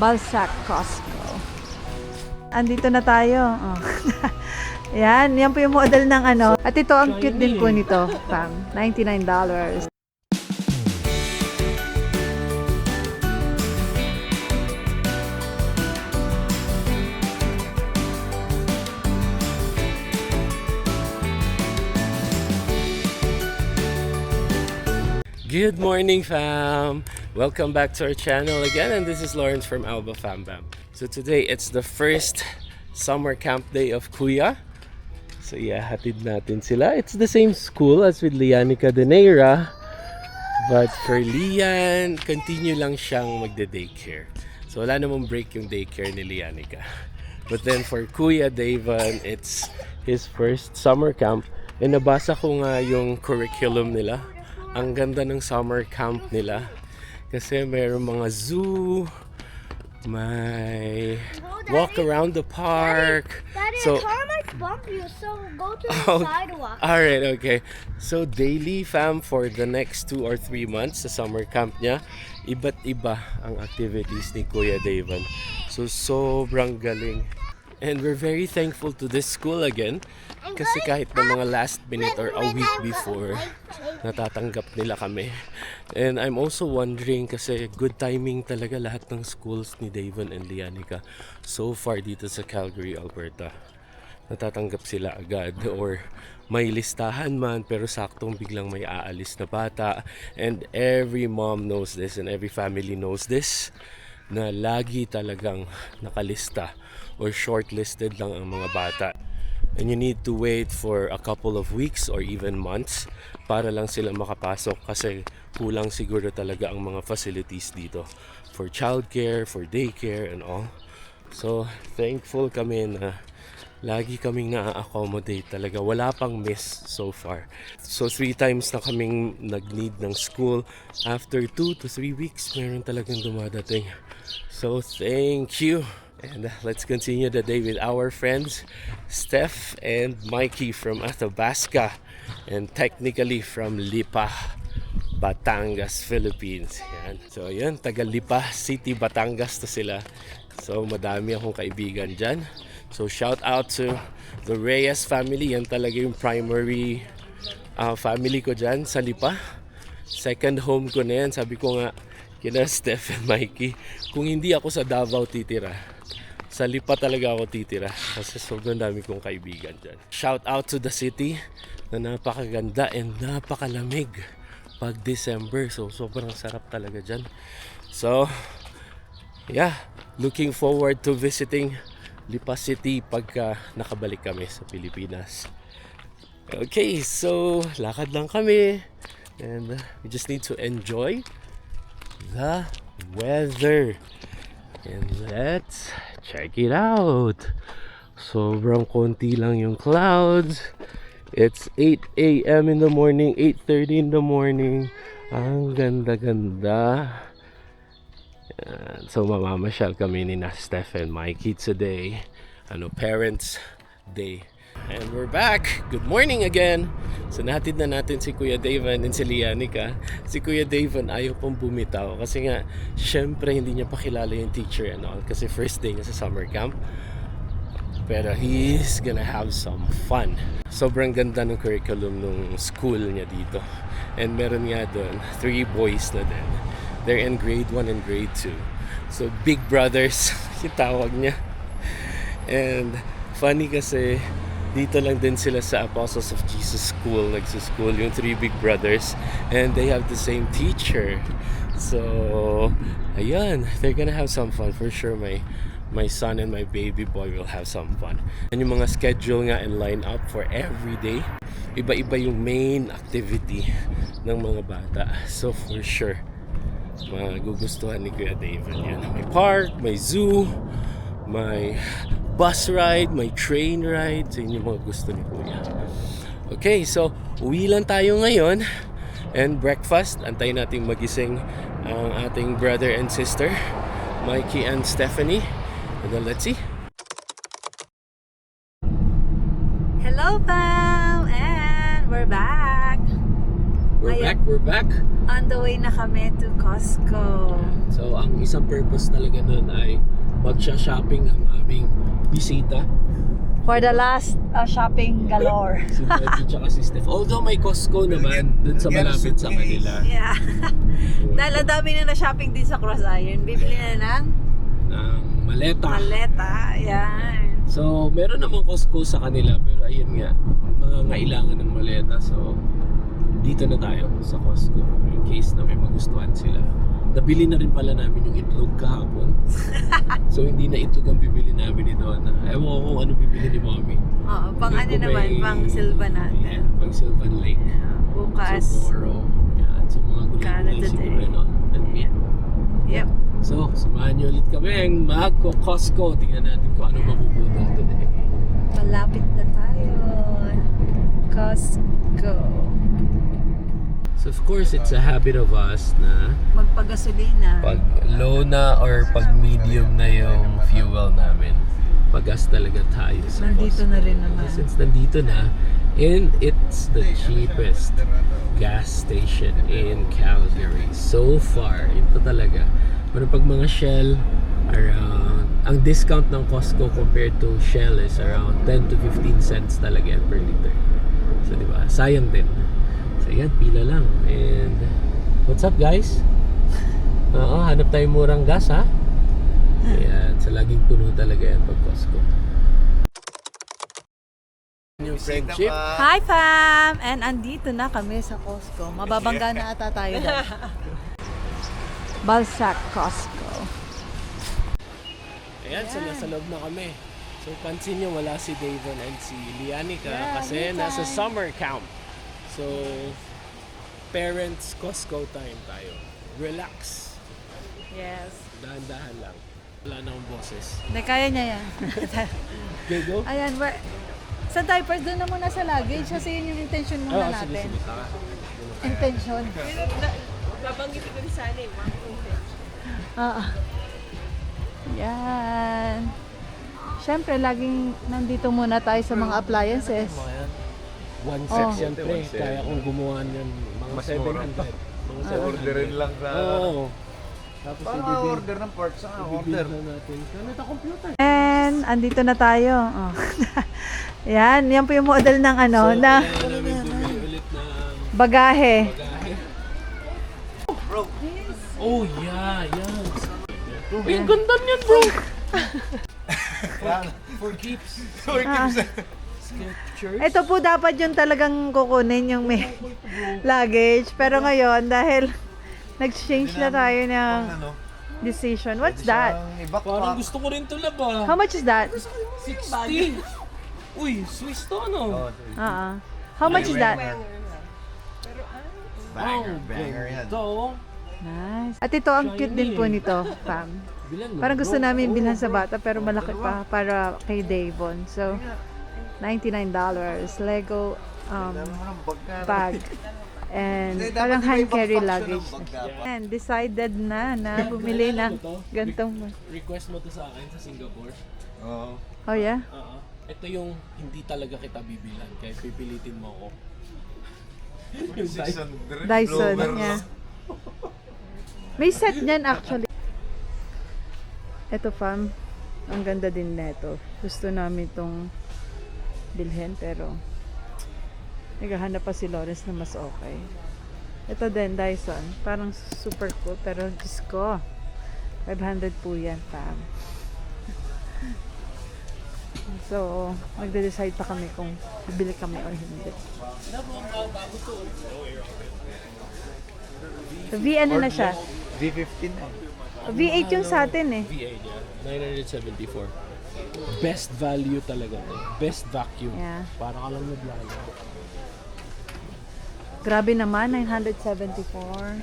Balzac Costco. Andito na tayo. Oh. Yan po yung model ng ano. At ito, ang cute din po nito, fam. $99. Good morning, fam! Welcome back to our channel again, and this is Lawrence from Alba Fam Bam. So today, it's the first summer camp day of Kuya. So yeah, hatid natin sila. It's the same school as with Lianica de Neira, but for Lian, continue lang siyang magde-daycare. So wala namang break yung daycare ni Lianica. But then for Kuya Davon, it's his first summer camp. And nabasa ko nga yung curriculum nila. Ang ganda ng summer camp nila kasi mayroong mga zoo, may walk around the park. Daddy, So, the car might bump you, so go to the sidewalk. Alright, okay. So daily, fam, for the next 2 or 3 months sa summer camp niya, iba't iba ang activities ni Kuya Davon. So sobrang galing. And we're very thankful to this school again kasi kahit na mga last minute or a week before, natatanggap nila kami. And I'm also wondering kasi good timing talaga lahat ng schools ni Davon and Lianica so far dito sa Calgary, Alberta. Natatanggap sila agad or may listahan man pero saktong biglang may aalis na bata. And every mom knows this and every family knows this na lagi talagang nakalista or shortlisted lang ang mga bata. And you need to wait for a couple of weeks or even months para lang sila makapasok kasi kulang siguro talaga ang mga facilities dito for childcare, for daycare and all. So thankful kami na lagi kaming na-accommodate talaga. Wala pang miss so far. So 3 times na kaming nag-need ng school. After 2 to 3 weeks, meron talagang dumadating. So thank you. And let's continue the day with our friends, Steph and Mikey from Athabasca. And technically from Lipa, Batangas, Philippines. Yan. So yan, taga Lipa City, Batangas to sila. So madami akong kaibigan dyan. So shout out to the Reyes family. Yan talaga yung primary family ko dyan sa Lipa. Second home ko na yan. Sabi ko nga kina Steph and Mikey, kung hindi ako sa Davao titira, sa Lipa talaga ako titira kasi sobrang dami kong kaibigan dyan. Shout out to the city na napakaganda and napakalamig pag December. So sobrang sarap talaga dyan. So yeah, looking forward to visiting Lipa City pagka nakabalik kami sa Pilipinas. Okay, so lakad lang kami and we just need to enjoy the weather. And let's check it out. Sobrang konti lang yung clouds. It's 8 a.m. in the morning, 8:30 in the morning. Ang ganda-ganda. So mamamasyal kami ni Steph and Mikey today. Parents Day. And we're back. Good morning again. So nahatid na natin si Kuya Davon and si Lianica. Si Kuya Davon ayaw pang bumitaw kasi nga syempre hindi niya pakilala yung teacher and all kasi first day niya sa summer camp. Pero he's gonna have some fun. Sobrang ganda ng curriculum ng school niya dito. And meron nga doon 3 boys na din. They're in grade 1 and grade 2. So big brothers yung tawag niya. And funny kasi dito lang din sila sa Apostles of Jesus School, nagsuschool yung 3 big brothers and they have the same teacher. So ayan, they're gonna have some fun for sure. My son and my baby boy will have some fun. And yung mga schedule nga and line up for every day, iba-iba yung main activity ng mga bata. So for sure magugustuhan ni Kuya Davon yan. May park, may zoo, may bus ride, may train ride. So yun yung mga gusto ni Kuya. Okay, so uwi lang tayo ngayon and breakfast. Antayin natin magising ang ating brother and sister, Mikey and Stephanie. And then let's see. Hello, fam! And we're back! We're back. On the way na kami to Costco. So, ang isang purpose talaga nun ay magsha-shopping ang aming bisita. For the last shopping galore. Si Betty tsaka si Steph. Although may Costco naman dun sa malapit sa kanila. Yeah. Dahil ang dami na na-shopping din sa Cross Iron. Bibili na ng Maleta. maleta. Yan. So, meron namang Costco sa kanila. Pero ayun nga, mga ngailangan ng maleta. So, dito na tayo sa Costco. In case na may magustuhan sila. Nabili na rin pala namin yung itlog kahapon. So, hindi na itlog ang bibili namin ito. Ewan ko kung ano bibili ni Mommy. Oo, pang So, ano kung naman, may- pang Silva natin. Yeah, pang Sylvan Lake. Bukas. So, tomorrow. Yan. So, mga Canada gulay-gulay siguro Day. no? And meat. Yep. So, samahan niyo ulit kami ang magko-Costco. Tingnan natin kung ano mabubudol today. Malapit na tayo. Costco. So, of course, it's a habit of us na Magpagasolina. pag low na or pag medium na yung fuel namin, pag-gas talaga tayo sa Nandito Costco. na rin naman. Since nandito na, and it's the cheapest gas station in Calgary. So far, ito talaga. Pero pag mga Shell, around, ang discount ng Costco compared to Shell is around 10 to 15 cents talaga yan per liter. So, di ba? Sayang din. So, yan, pila lang. And, what's up, guys? Oo, hanap tayo murang gas, ha? Ayan, so laging puno talaga yan pag Costco. Yung friendship. Hi fam! And andito na kami sa Costco. Mababangga na ata tayo doon. Balsac Costco. Ayan, so nasa loob na kami. So, pansin nyo, wala si Davon and si Lianica kasi nasa summer camp. So, parents Costco time tayo. Relax. Yes. Dahan-dahan lang. Wala na akong boses. Hindi, kaya niya yan. Okay, go? Ayan, sa diapers doon na muna sa luggage kasi yun yung intention muna Oo, sige, natin. sige. Taka. Intention. Babanggitin ko rin sana eh, Oo. Yan. Siyempre, laging nandito muna tayo sa mga appliances. One Oh. set, siyempre. Kaya kung gumawa niyan, mga Mas 700. mura. Mga Orderin lang sa... Oo. Tapos Parang order ng parts sa order. na natin. Ano ito, computer? And andito na tayo. Oh. Yan po yung model ng ano, na Kailangan namin bumili ulit ng bagahe. bagahe. Oh, yeah, yan. Uy, ang ganda niyan, bro! For keeps. Skechers. Ito po dapat yung talagang kukunin yung may luggage. Pero ngayon, dahil nag-change na tayo ng Ano? decision. What's that? Parang gusto ko rin ito laba. How much is that? 60. Uy, Swiss to, ano? How much is that? Banger, banger yan. Ito. Nice. At ito, ang cute din po nito, fam. Bilan mo. Parang gusto namin bilhan sa bata pero malaki pa para kay Davon. So, $99. Lego bag. And parang hand carry luggage. And decided na bumili ng gantong. Request mo to sa akin sa Singapore. Oo. Oh yeah? Oo. Ito yung hindi talaga kita bibilan. Kaya pipilitin mo ako. Yung size. Dyson niya. May set niyan actually. Ito fam, ang ganda din neto. Gusto namin itong bilhin pero naghahanap pa si Lawrence na mas okay. Ito din, Dyson. Parang super cool pero Diyos ko, 500 po yan fam. So, magde-decide pa kami kung bibili kami or hindi. So, V ano na siya? V15 na. V8 yung sa atin eh. V8 niya. 974. Best value talaga to. Best vacuum. Yeah. Para ka lang naglaga. Grabe naman, 974.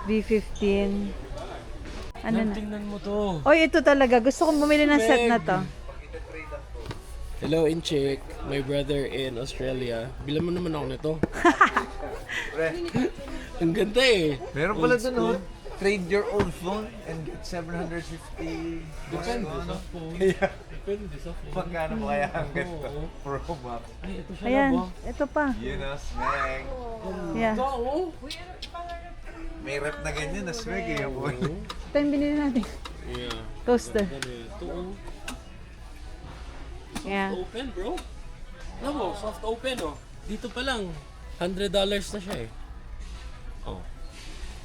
V15. Ano na? Tingnan mo to. Oy, ito talaga. Gusto kong bumili ng set na to. Hello, Inchik. My brother in Australia. Bilan mo naman ako nito. Ang ganda eh. Meron pala Old dun, school. oh. trade your old phone and get 750. Depende ano? sa phone. Kaya, Depende sa phone. magkano ba kaya ang ganito? Oo. Pro Max. Ay, ito siya Ayan, na ba? ito pa. Yun na, Smeg. Yeah. Oo. May rep na ganyan na Smeg eh. boy. Ito yung binili natin. Yeah. Toaster. Ganda nito, oh. Yeah. Open, bro. Alam mo, soft open, oh. Dito pa lang, $100 na siya eh. Oh.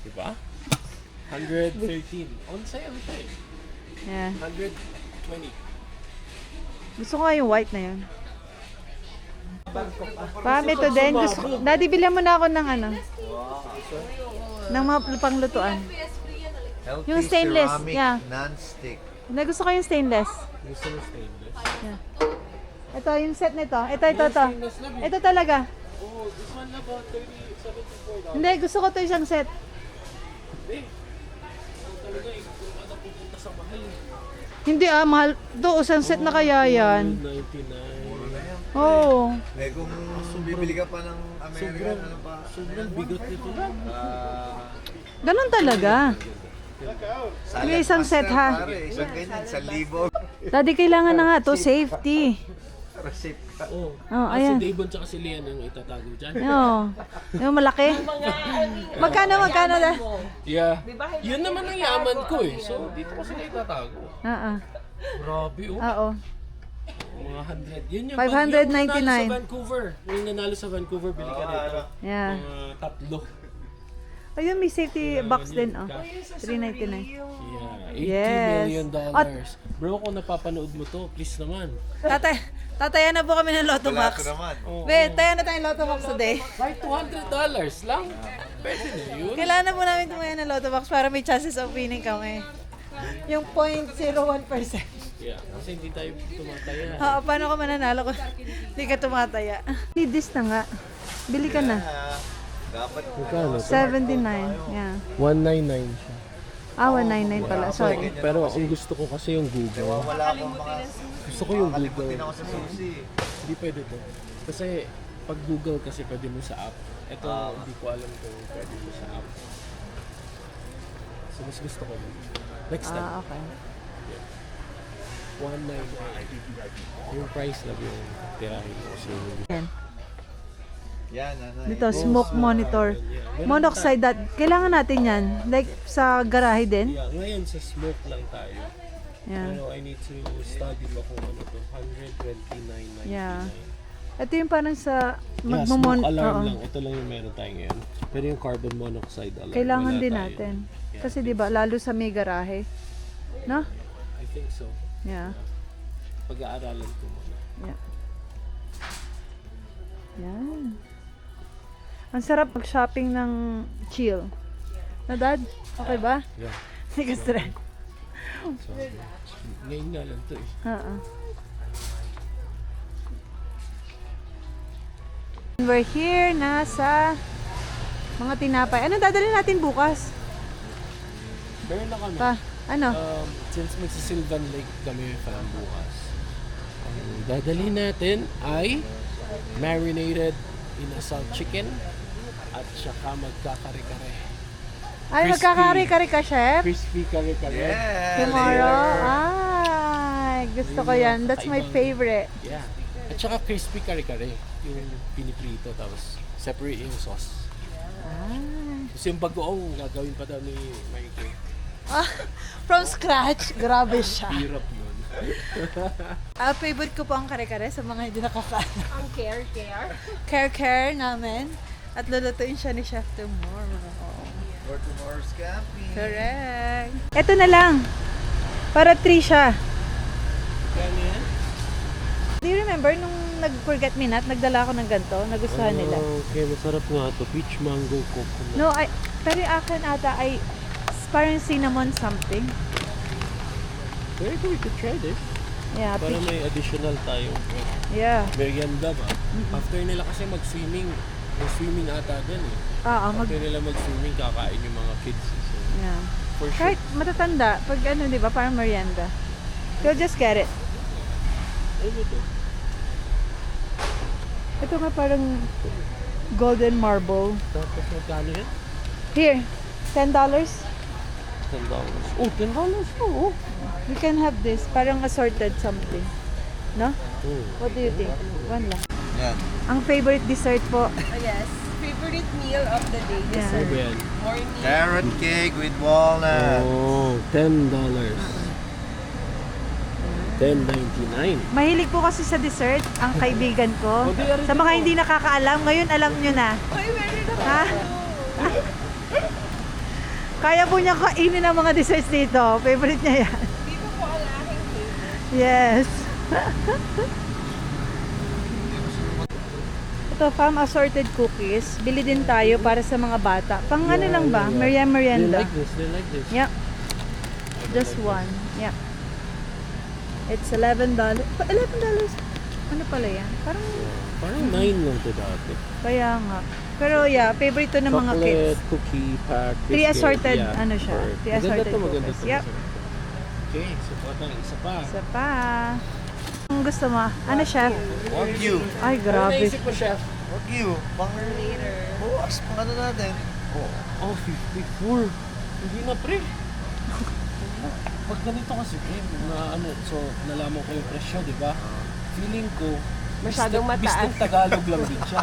Diba? 113. On sale siya eh. Yeah. 120. Gusto ko nga yung white na yun. Pam, ito din. Gusto, Daddy, bilhan mo na ako ng ano. Ng mga panglutuan. Healthy Yung stainless, ceramic yeah. non-stick. Na gusto ko yung stainless. Gusto mo stainless? Yeah. Ito, yung set nito. Ito. Stainless na, babe. Ito talaga. Oh, this one na ba? $74. Hindi, gusto ko to isang set. Hindi. Ito talaga eh. Kung ano pupunta sa mahal eh. Hindi mahal. Do, isang set na kaya yan. $99. Oo. Eh kung bibili ka pa ng American, ano pa? Sobrang bigot nito lang. Ganun talaga. Sige, isang set, ha? Pare, isang ganyan, 1,000. Daddy, kailangan na nga to. Safety. Receipt ka. Oh. Oh, Si ayan. Davon tsaka si Lian yung itatago dyan. Oo. Yung malaki. Magkano na? Yeah. Yun naman ang yaman ko eh. So, dito ko sila itatago. Grabe oh. Oo. Mga 100. Yun yung 599. yung nanalo sa Vancouver. Yung nanalo sa Vancouver, bili ka nito. Yeah. Mga tatlo. Ayun, may safety box din, oh. $399. Yeah. $80 Yes. million. Bro, kung napapanood mo to, please naman. Tataya na po kami ng Lotto Wala Box. ito naman. Be, tayo na tayong Lotto Box today. Kahit $200 lang. Pwede na yun. Kailangan na po namin tumaya ng Lotto Box para may chances of winning kami. Yung 0.01%. Yeah. Kasi hindi tayo tumataya. Paano ko mananalo kung hindi ka tumataya? Need this na nga. Bili ka na. Dapat Magkano? 79. Yeah. 199 siya. 199 pala. Sorry. Pero ang gusto ko kasi yung Google. wala akong mga Gusto ko yung Google. kalimutin ako sa susi. Hindi pwede to. Kasi pag Google kasi pwede mo sa app. Ito hindi ko alam kung pwede mo sa app. So mas gusto ko. Next time. Okay. 199. Yung price lang yung tirahin ko. So, Yan. Yan, ano Dito, smoke monitor. Monoxide that. Kailangan natin yan. Like sa garahe din. yeah, ngayon sa smoke lang tayo. Yeah. Pero I need to study pa kung ano to. 129.99. Yeah. Ito yung parang sa Yeah, magmumon. smoke alarm Oo. lang. Ito lang yung meron tayo ngayon. Pero yung carbon monoxide alarm, Kailangan wala din tayo. natin. Yeah, Kasi 'di ba lalo sa may garahe. No? I think so. Yeah. Pag-aaralan ko muna. Yeah. Yan. Ang sarap mag-shopping ng chill. Na dad? Okay ba? Yeah. Hindi ka stress. So, ngayon nga lang to eh. We're here na sa mga tinapay. Ano dadalhin natin bukas? Meron na kami. Ano? Since magsi-Sylvan Lake kami fan bukas, ang dadalhin natin ay marinated inasal chicken at saka magkakare-kare. Ay, crispy. magkakari-kari ka, chef? Crispy kare-kare. Yeah. Tomorrow? Ay, gusto ko yan. That's my favorite. Yeah. At saka crispy kare-kare. Yung piniprito tapos separate yung sauce. Kasi yung bagoong gagawin pa daw ni Mikey. From scratch? Grabe siya. Hirap nun. Favorite ko po ang kare-kare sa mga hindi nakakaano. Ang care. Care namin. At lulutuin siya ni Chef tomorrow. For tomorrow's camping. Correct. Ito na lang. Para 3 siya. Kaya yan? Do you remember nung nag-forget me not, nagdala ako ng ganito, nagustuhan nila. Okay, masarap nga to. Peach mango coconut. No, pero yung akin ata ay parang cinnamon something. Very good, we could try this. Yeah, Para may additional tayo. yeah. Merienda ba? After nila kasi mag-swimming, may swimming ata dun eh. After nila mag-swimming, kakain yung mga kids. So, Yeah. for sure. Kahit matatanda, pag ano, di ba, parang merienda. They'll just get it. Ano to? Ito nga parang golden marble. Tapos magkano yan? Here, $10. $10. Oh, $10 oh. We can have this. Parang assorted something. No? What do you think? One lang. Yan. Ang favorite dessert po. Yes. Favorite meal of the day. Yeah. Ano ba yan? Morning. Carrot cake with walnut. Oh, $10. $10.99. Mahilig po kasi sa dessert ang kaibigan ko. Oh, di, aray Sa mga dito. hindi nakakaalam, ngayon alam nyo na. Ay, meron na. Ha? Kaya po niya kainin ang mga desserts dito. Favorite niya yan. Hindi ko po ang aking favorite. Yes. Ito, fam, assorted cookies. Bili din tayo para sa mga bata. Pang ano lang ba? They Merienda. like this, they like this. Yeah. Just one. Yeah. It's $11. $11? Ano pala yan? Parang Parang 9 lang to dati. kaya nga. Pero yeah, favorite to ng mga kids. Chocolate, cookie, pack, Three biscuit, assorted, yeah, ano siya? or- Three Maganda assorted to, maganda cookies. to. Yep. Okay, so patang isa pa. Isa pa. Ang gusto mo? Ano, chef? Wagyu. Ay, Ano grabe. naisip mo, chef? Wagyu. Pang later. Bukas, pang ano natin. Oh, 54. Hindi na, pre. Pag ganito kasi, pre, na ano, so nalaman ko yung presyo, di ba? Feeling ko, Masyadong mataas. Bistong Tagalog lang din siya.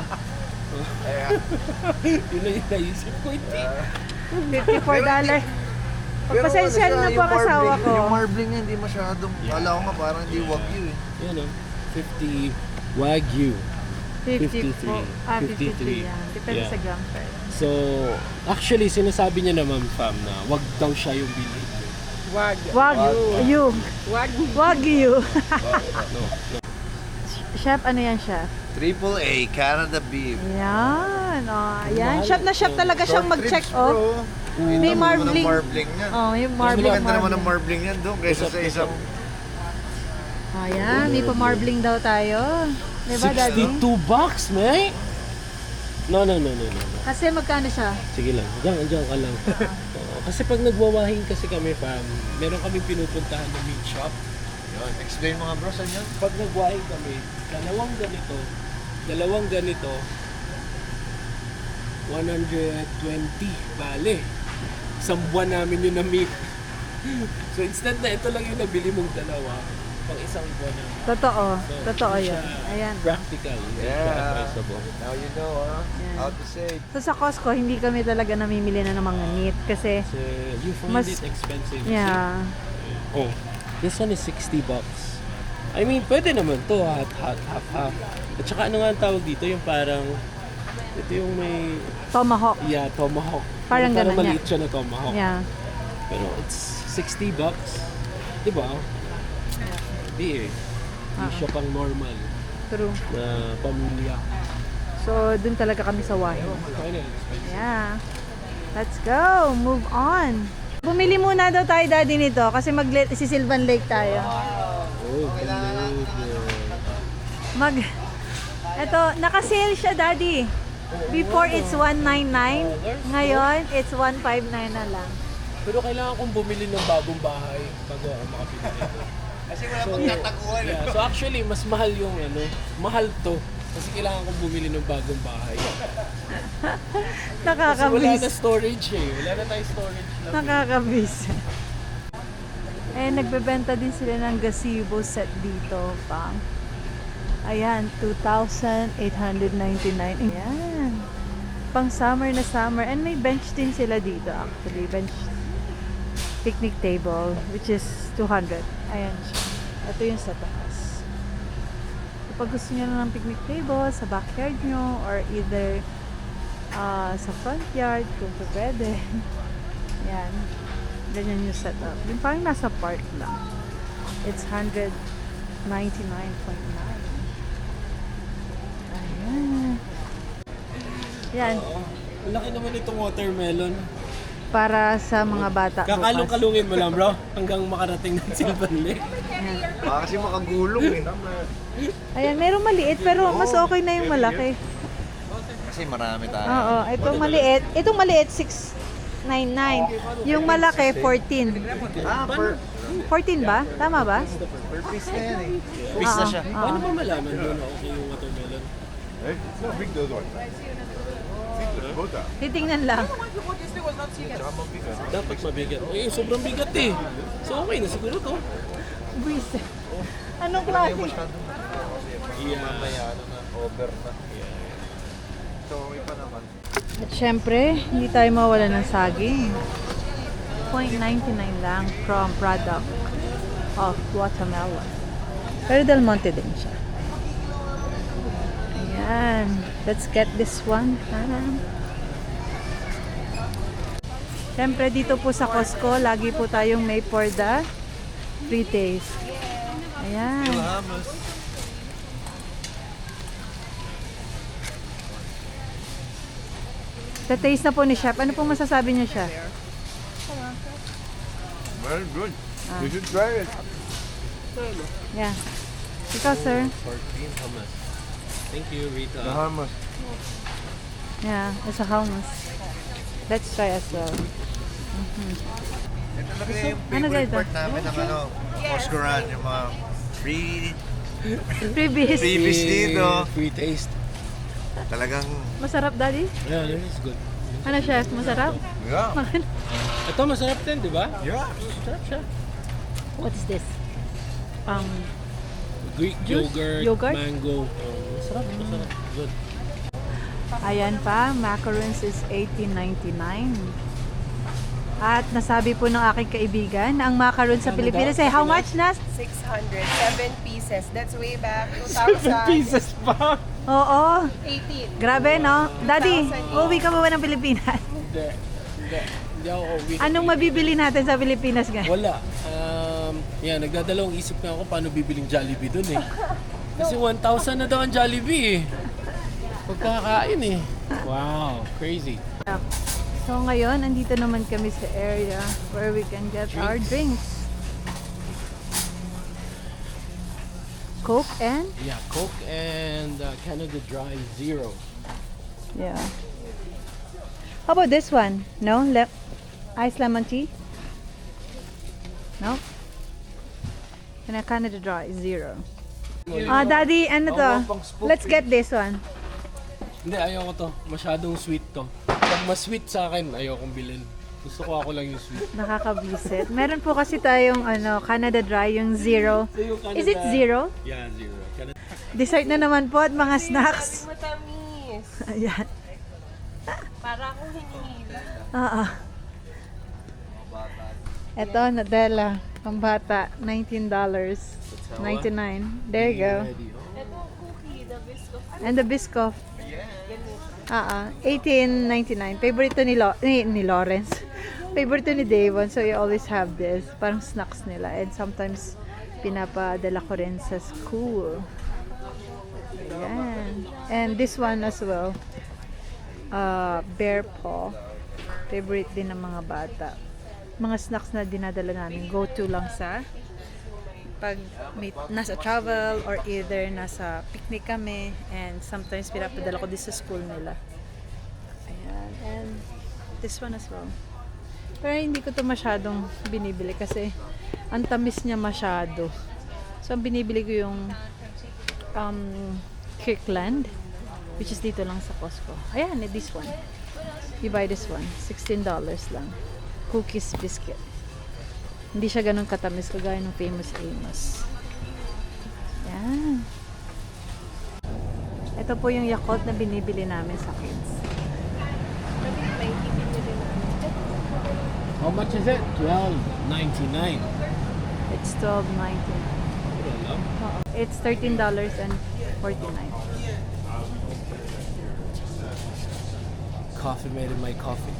Yun lang yung naisip ko, hindi. $54. Pagpasensyahan na po ang asawa ko. Yung marbling niya, hindi masyadong, kala ko nga parang hindi wagyu eh. Yan o, 50 Wagyu. 54. 53. Yan. Depende Yeah. sa gram price. So, actually, sinasabi niya naman, fam, na wag daw siya yung bilhin. Wag. Wagyu. Wag. Wagyu. No, no. Chef, ano yan, chef? AAA, Canada beef. Yan. Oh, yan. Chef na chef talaga siyang mag-check off. May marbling. Marbling niya. Oh, yung Mas marbling. maganda naman ang marbling niyan doon kaysa sa isang Ayan, may pa-marbling daw tayo. Diba, Daddy? $62, man? No. Kasi magkano siya? Sige lang, diyan ka lang. Oo, kasi pag nagwawahing kasi kami, fam, meron kami pinupuntahan na meat shop. Yun, explain mga bro sa inyo. Pag nagwahing kami, dalawang ganito, 120, bale. Isang buwan namin yun na meat. So instead na ito lang yung nabili mong dalawa, pang isang buwan na. Totoo. So, Totoo hindi yan. siya Ayan. Practical, hindi siya Yeah. advisable. Now you know, Yan. how to save. So sa Costco, hindi kami talaga namimili na ng mga meat kasi So, you find Mas- it expensive. yeah. Oh, this one is $60. I mean, pwede naman to, half. At saka ano nga ang tawag dito, yung parang, ito yung may, Tomahawk. yeah, tomahawk. Parang Yung ganun, maliit siya na tomahawk. Yeah. Pero it's $60. Diba? Hindi eh. Hindi siya pang normal True. na pamilya. So, dun talaga kami sa Wahi. Kaya expensive. Yeah. Let's go. Move on. Bumili muna daw tayo, Daddy, nito kasi si Sylvan Lake tayo. Oh, good. Eto, naka-sale siya, Daddy. Before it's $199. Ngayon, it's $159 na lang. Pero kailangan kong bumili ng bagong bahay bago ako makabili nito. Kasi wala pang tataguan. Yeah, so actually, mas mahal yung ano, mahal to. Kasi kailangan kong bumili ng bagong bahay. Kasi wala na Nakakabis. storage eh. Wala na tayong storage lang. Nakakabis. Eh, nagbebenta din sila ng gazebo set dito, pang. Ayan, $2,899. Ayan. Pang summer na summer. And may bench din sila dito, actually. Bench picnic table, which is $200. Ayan siya. Ito yung sa taas. Kapag gusto nyo lang ng picnic table sa backyard nyo or either sa front yard kung pwede. Yan. Ganyan yung setup. Yung parang nasa park lang. It's $199.9. Ayan. Yan. Ang laki naman itong watermelon. Para sa mga bata bukas. Kakalong-kalungin mo lang bro hanggang makarating ng Sylvan Lake. Baka kasi makagulong eh. Ayan, merong maliit pero mas okay na yung malaki. Kasi marami tayo. Oo, itong maliit. Itong maliit, $6.99. Yung malaki, 14. Ah, per 14 ba? Tama ba? piece na yan eh. Piece na siya. Paano ba malaman doon na okay yung watermelon? Titingnan lang. Dapat mabigat. Eh, sobrang bigat eh. So okay na siguro to. Buwis. Anong klase? Mamaya, ano na, over na. So, okay pa naman. At syempre, hindi tayo mawala ng saging. 0.99 lang from product of watermelon. Pero Del Monte din siya. Ayan. Let's get this one. Syempre, dito po sa Costco, lagi po tayong may for the free taste. Ayan. Bahamas. Taste na po ni Chef. Ano pong masasabi niyo, Chef? Very good. You should try it. Yeah. Ikaw, sir. 14 hummus. Thank you, Rita. Bahamas. Yeah, it's a hummus. Let's try as well. Ito talaga yung Ano favorite ganito? part namin ng ano, Costco run, yung mga free Freebies. freebies dito. Free taste. Talagang, Masarap, Daddy? Yeah, this is good. Ano, Chef? Masarap? yeah. Ito masarap din, di ba? Yeah. Masarap siya. What is this? Greek Juice? yogurt, Yogurt? mango. Masarap, masarap. Good. Ayan pa, macarons is $18.99. At nasabi po ng aking kaibigan, ang macaron sa Pilipinas ay how much na? 600. 7 pieces. That's way back. 2018. pa? Oo. Grabe, no? Daddy, uuwi ka ba ng Pilipinas? Hindi. Hindi ako uwi. Anong mabibili natin sa Pilipinas ngayon? Wala. Nagdadalawang isip na ako paano bibiling Jollibee dun eh. Kasi 1,000 na daw ang Jollibee eh. Pagkakain eh. Wow, crazy. So ngayon, andito naman kami sa area where we can get our drinks. Coke and? Yeah, Coke and Canada Dry Zero. Yeah. How about this one? No? Iced lemon tea? No? And a Canada Dry Zero. Daddy, ano to? Let's get this one. Hindi, ayoko to. Masyadong sweet to. Pag mas sweet sa akin, ayokong bilhin. Gusto ko ako lang yung sweet. Nakakabisit. Meron po kasi tayong Canada Dry, yung zero. So, yung Canada, Is it zero? Yeah, zero. Canada. Dessert na naman po at mga snacks. Matamis. Ayan. Para akong hinihila. Oo. Ito, Nadella. Pambata. $19.99. There you go. Ready, oh. Ito, cookie. The biscuit. And the Biscoff. $18.99. Favorite to ni Lawrence. Favorite to ni Davon. So you always have this. Parang snacks nila. And sometimes pinapadala ko rin sa school. Ayan. And this one as well. Bear paw. Favorite din ng mga bata. Mga snacks na dinadala namin. Go to lang sa pag nasa travel or either nasa picnic kami, and sometimes pinapadala ko din sa school nila. Ayan. And this one as well. Pero hindi ko to masyadong binibili kasi ang tamis niya masyado. So ang binibili ko yung Kirkland, which is dito lang sa Costco. Ayan, this one. You buy this one. $16 lang. Cookies biscuit. Hindi siya ganun katamis kagaya ng Famous Amos. Yan. Ito po yung Yakult na binibili namin sa kids. How much is it? $12.99. It's $12.99. Oo. It's $13.49. Coffee made in my coffee.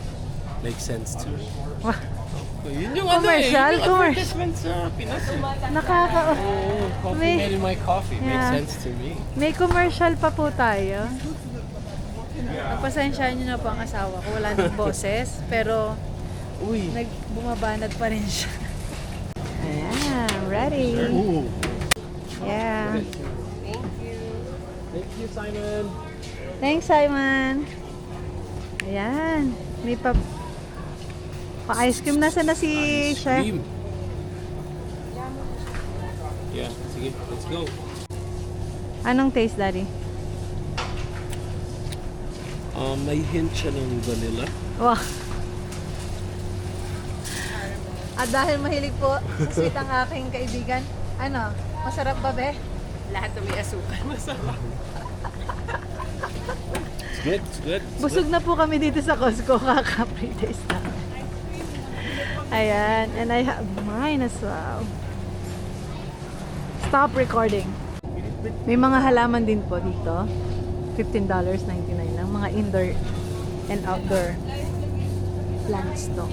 Makes sense to me. Wow. Yun yung Commercial, yung advertisement sa Pinas eh. Coffee May- made in my coffee. Makes Yeah. sense to me. May commercial pa po tayo. Pagpasensyahan nyo na po ang asawa ko. Wala nang boses. Pero Uy. bumabanat pa rin siya. Ayan, ready. Ooh. Yeah. Thank you, Simon. Thanks, Simon. Ayan. May pa-ice cream. Nasaan na si Chef? Cream. Yeah, sige, let's go. Anong taste, Daddy? May hint siya ng vanilla. Wow. At dahil mahilig po sa sweet ang aking kaibigan, ano, masarap ba, be? Lahat na may asukal, masarap. It's good, it's good. It's Busog na po kami dito sa Costco, kaka-3 days na. Ayan, and I have mine as well. Stop recording. May mga halaman din po dito. $15.99 lang. Mga indoor and outdoor plants to.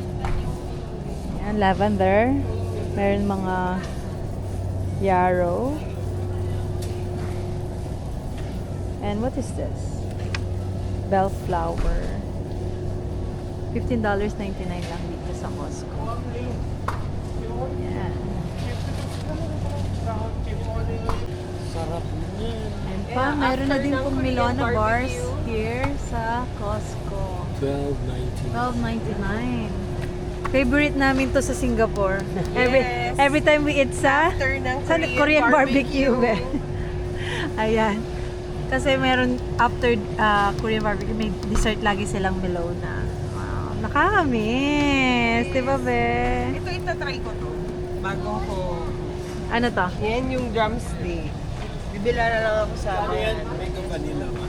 Ayan, lavender. Meron mga yarrow. And what is this? Bellflower. $15.99 lang dito sa Costco. Ayan. Sarap niyan. And pa, meron na din pong Milona bars here sa Costco. $12.99. Favorite namin to sa Singapore. Yes. Every time we eat sa After ng Korean barbecue. Ayan. Kasi meron after Korean barbecue, may dessert lagi silang Milona. Wow, nakakamiss. Diba, be? Ito, itatry ko to. Bago ko. Ano to? Yan yung drumstick. Bibila na lang ako sa Mango vanilla ba?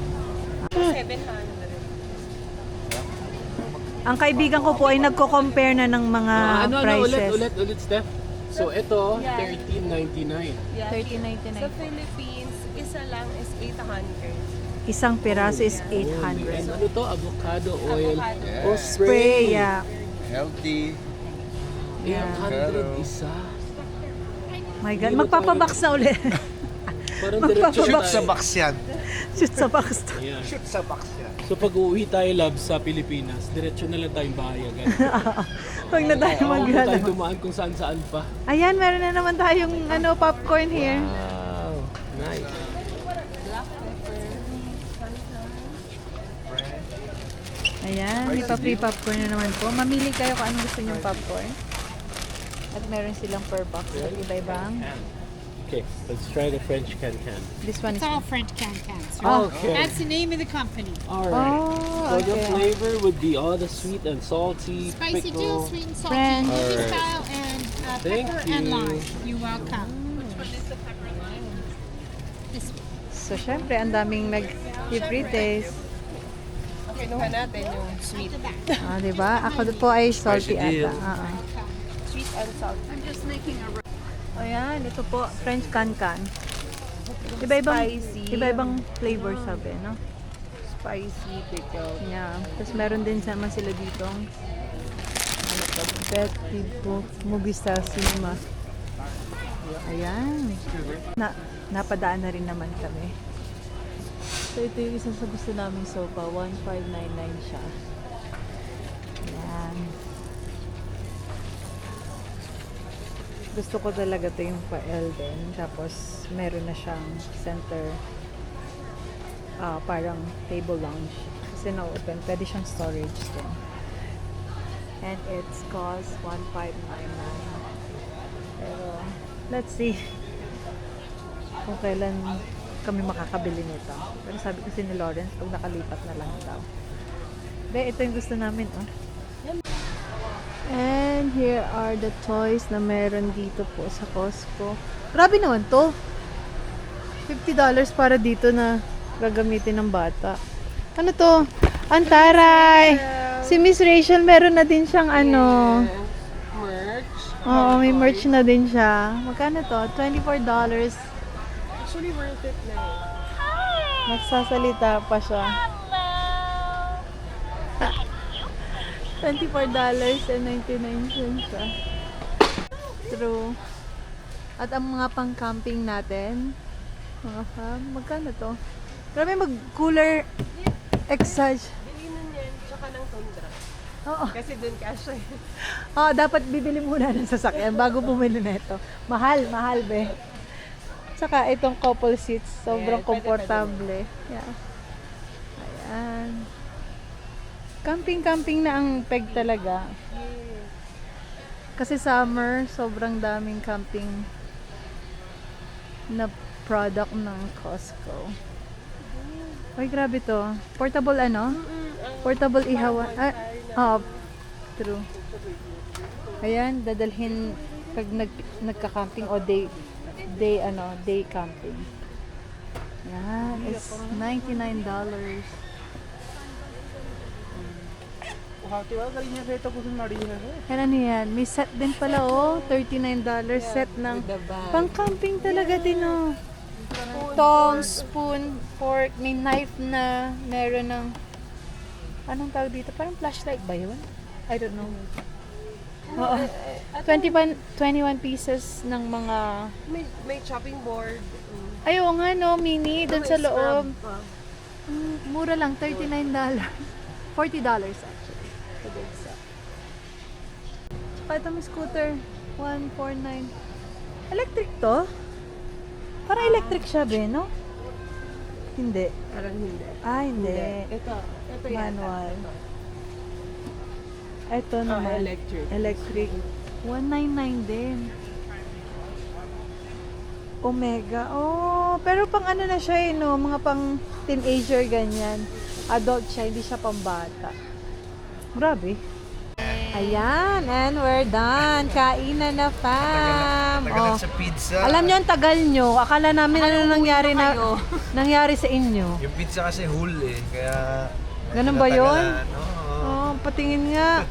700. Ang kaibigan ko po ay nagko-compare na ng mga prices. ulit, Steph. So, ito, $13.99. Yeah. 13.99. Sa Philippines, isa lang is 800. Isang piraso is And 800. ano to? Avocado oil. Avocado. Oh, Spray, yeah. Healthy. 800 isa. My God, magpapabox na ulit. Parang diretso Shoot sa tayo. box yan. Shoot sa box to. Ayan. Shoot sa box yan. So pag uuwi tayo, love, sa Pilipinas, diretso na lang tayong bahay agad. Huwag na tayo Huwag na tayo maglalaro. dumaan kung saan-saan pa. Ayan, meron na naman tayong popcorn here. Wow, nice. Ayan, may pa-free popcorn na naman po. Mamili kayo kung anong gusto nyong popcorn. At meron silang per box at iba-ibang. Okay, let's try the French can-can. This one is... It's all French can-cans. Oh. Okay. That's the name of the company. All right. Oh, So the okay. flavor would be all the sweet and salty, Spicy pickle. dill, sweet and salty, French. movie Alright. style, and Thank pepper and you. lime. You're welcome. This So, syempre, ang daming nag-free taste. Kinuha natin yung sweet. Ah, diba? Ako po ay salty Spicy dill. ata. Sweet and salty. Ayan, ito po, French can-can. Iba-ibang, Spicy. iba-ibang flavor sabi, no? Spicy pickle. Yeah. Tapos meron din naman sila dito. Ano to? Petit Movie Star Cinema. Ayan. Napadaan na rin naman kami. So ito yung isa sa gusto naming sopa. 1599 siya. Ayan. Gusto ko talaga to yung pa-L din. Tapos meron na siyang center parang table lounge. Kasi na-open. Pwede siyang storage din. And it's cost 1599. Pero, let's see kung kailan kami makakabili nito. Pero sabi kasi ni Lawrence, pag nakalipat na lang daw. Be, ito yung gusto namin, oh. And here are the toys na meron dito po sa Costco. Grabe naman to. $50 para dito na gagamitin ng bata. Ano to? Antaray! Si Miss Rachel meron na din siyang ano. Merch. Oo, may merch na din siya. Magkano to? $24. Actually worth it na. Nagsasalita pa siya. $24.99 siya. True. At ang mga pang-camping natin, mga fam, magkano to? Grabe mag-cooler exage. Bilinan yan, tsaka ng tundra. Oo. Kasi dun kasha. Oh, dapat bibili muna ng sasakyan bago bumili na ito. Mahal, mahal be. Saka itong couple seats, sobrang Yeah, pwede, komportable. Yeah. Ayan. Camping-camping na ang peg talaga. Kasi summer, sobrang daming camping na product ng Costco. Ay, grabe to. Portable ano? Portable ihawa. True. Ayan, dadalhin pag nagka-camping o day camping. Yan, it's $99. Yan ano yan, may set din pala $39 set ng pang-camping talaga din Tongs, spoon, fork, may knife na meron ng anong tawag dito? Parang flashlight ba yun? I don't know. Oo. 21 pieces ng mga May chopping board. ayaw nga mini doon sa May loob. scrub. Mura lang, $39. $40 actually. So, good set. Tsaka ito may scooter, $149. Electric to? Parang electric siya, no? Hindi. Parang hindi. Hindi. Ito Manual. Ito naman. electric. Electric. $199 din. Omega. Oh, pero pang ano na siya mga pang teenager ganyan. Adult siya, hindi siya pang bata. Grabe. Ayan, and we're done. Kainan na, fam. Tagalan sa pizza. Alam nyo, ang tagal nyo. Akala namin nangyari sa inyo. Yung pizza kasi whole kaya... Ganun ba yun? natagalan. Oo. Oh, patingin nga.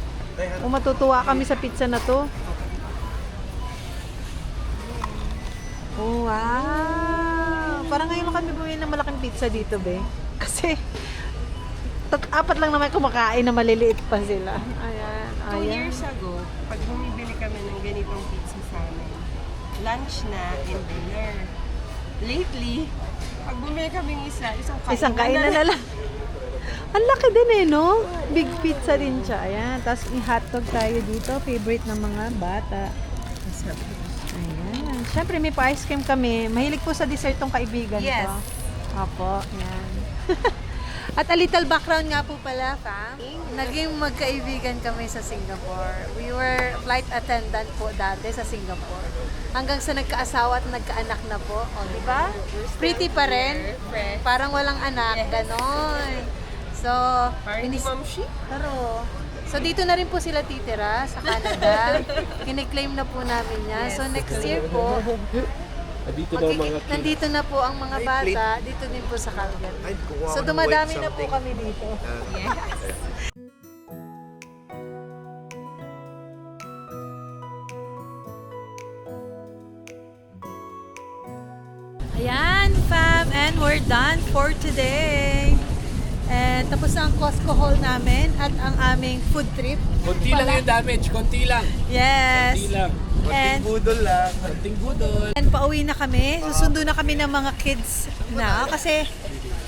Matutuwa kami sa pizza na to. Oh, wow. Parang ngayon lang kami bumili ng malaking pizza dito, be. Kasi, 4 lang naman kumakain na maliliit pa sila. Ayan, 2 ayan. years ago, pag bumibili kami ng ganitong pizza sa amin, lunch na and dinner. Lately, pag bumili kami ng isang Kainan na lang. Ang laki din no? Big pizza din siya. Ayan. Tapos may hotdog tayo dito. Favorite ng mga bata. Ayan. Siyempre may pa-ice cream kami. Mahilig po sa dessert tong kaibigan Yes. ko. Apo. Ayan. At a little background nga po pala, fam. Naging magkaibigan kami sa Singapore. We were flight attendant po dati sa Singapore. Hanggang sa nagkaasawa at nagkaanak na po. O, di ba? Pretty pa rin. Parang walang anak. Ganon. So, Parang ni Ma'am Shi. Pero, so dito na rin po sila titira sa Canada. Kine-claim na po namin yan. So next year po, Dito daw mga kids. nandito na po ang mga bata, dito din po sa Calgary. Ay, kukuha So ko ng dumadami white na po something. kami dito. Ayan, fam, and we're done for today. And tapos na ang Costco haul namin at ang aming food trip. Konti lang yung damage, konti lang. Yes. Konti lang. And, Budol lang. Konting budol. and pauwi na kami. Susundo na kami ng mga kids na kasi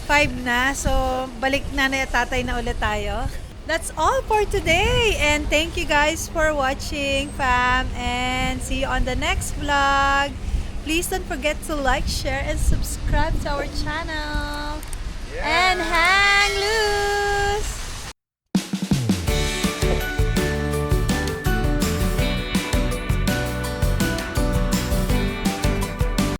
5 na. So, balik nanay at tatay na ulit tayo. That's all for today. And thank you guys for watching, fam. And see you on the next vlog. Please don't forget to like, share, and subscribe to our channel. And hang loose!